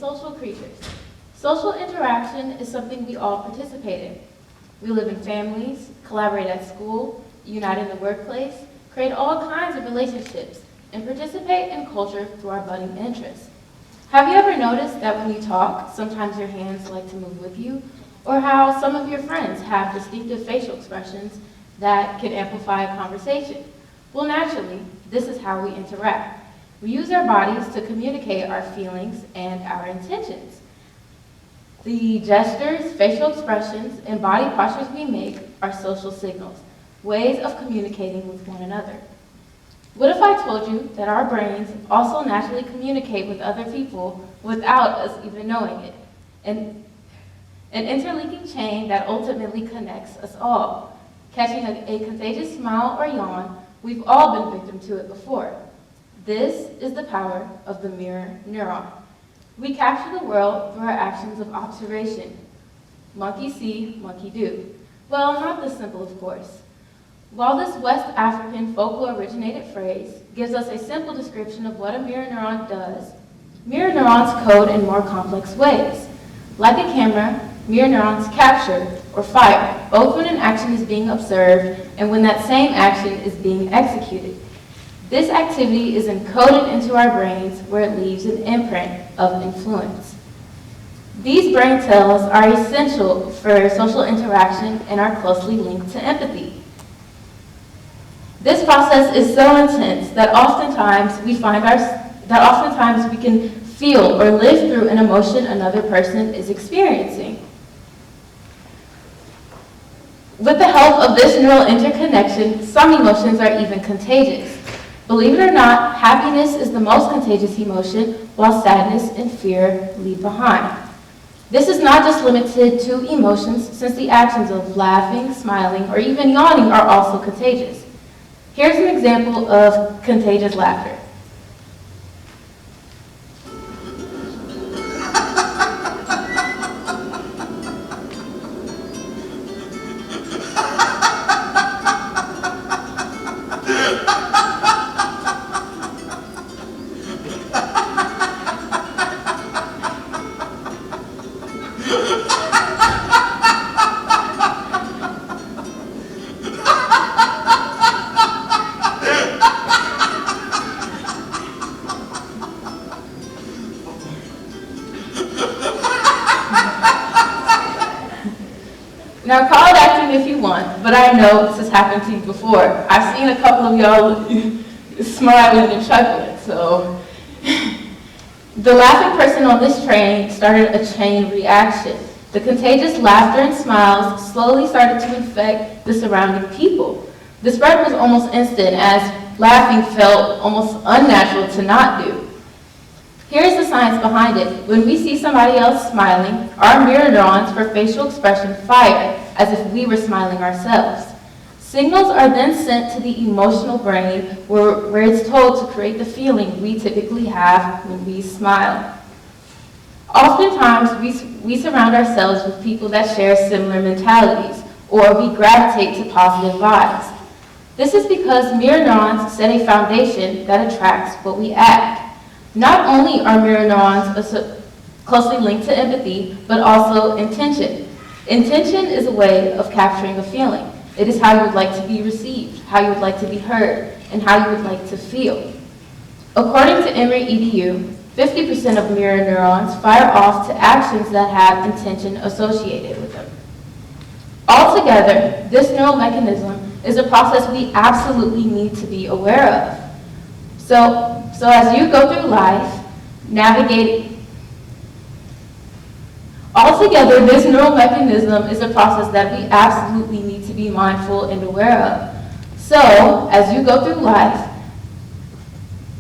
social creatures. Social interaction is something we all participate in. We live in families, collaborate at school, unite in the workplace, create all kinds of relationships, and participate in culture through our budding interests. Have you ever noticed that when you talk, sometimes your hands like to move with you? Or how some of your friends have distinctive facial expressions that can amplify a conversation? Well, naturally, this is how we interact. We use our bodies to communicate our feelings and our intentions. The gestures, facial expressions, and body postures we make are social signals, ways of communicating with one another. What if I told you that our brains also naturally communicate with other people without us even knowing it? An interlinking chain that ultimately connects us all. Catching a contagious smile or yawn, we've all been victim to it before. This is the power of the mirror neuron. We capture the world through our actions of observation. Monkey see, monkey do. Well, not this simple, of course. While this West African folklore-originated phrase gives us a simple description of what a mirror neuron does, mirror neurons code in more complex ways. Like a camera, mirror neurons capture or fire, both when an action is being observed and when that same action is being executed. This activity is encoded into our brains where it leaves an imprint of influence. These brain cells are essential for social interaction and are closely linked to empathy. This process is so intense that oftentimes we can feel or live through an emotion another person is experiencing. With the help of this neural interconnection, some emotions are even contagious. Believe it or not, happiness is the most contagious emotion, while sadness and fear leave behind. This is not just limited to emotions, since the actions of laughing, smiling, or even yawning are also contagious. Here's an example of contagious laughter. Now call it acting if you want, but I know this has happened to you before. I've seen a couple of y'all smiling and chuckling, so. The laughing person on this train started a chain reaction. The contagious laughter and smiles slowly started to infect the surrounding people. The spread was almost instant, as laughing felt almost unnatural to not do. Here's the science behind it. When we see somebody else smiling, our mirror neurons for facial expression fire as if we were smiling ourselves. Signals are then sent to the emotional brain where it's told to create the feeling we typically have when we smile. Oftentimes, we surround ourselves with people that share similar mentalities, or we gravitate to positive vibes. This is because mirror neurons set a foundation that attracts what we act. Not only are mirror neurons closely linked to empathy, but also intention. Intention is a way of capturing a feeling. It is how you would like to be received, how you would like to be heard, and how you would like to feel. According to Emory EDU, 50% of mirror neurons fire off to actions that have intention associated with them. Altogether, this neural mechanism is a process we absolutely need to be aware of. So as you go through life, navigating. Altogether, this neural mechanism is a process that we absolutely need to be mindful and aware of. So, as you go through life,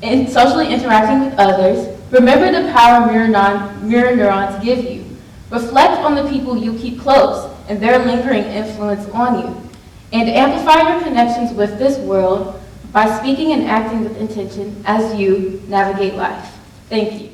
and socially interacting with others, remember the power mirror neurons give you. Reflect on the people you keep close and their lingering influence on you. And amplify your connections with this world by speaking and acting with intention as you navigate life. Thank you.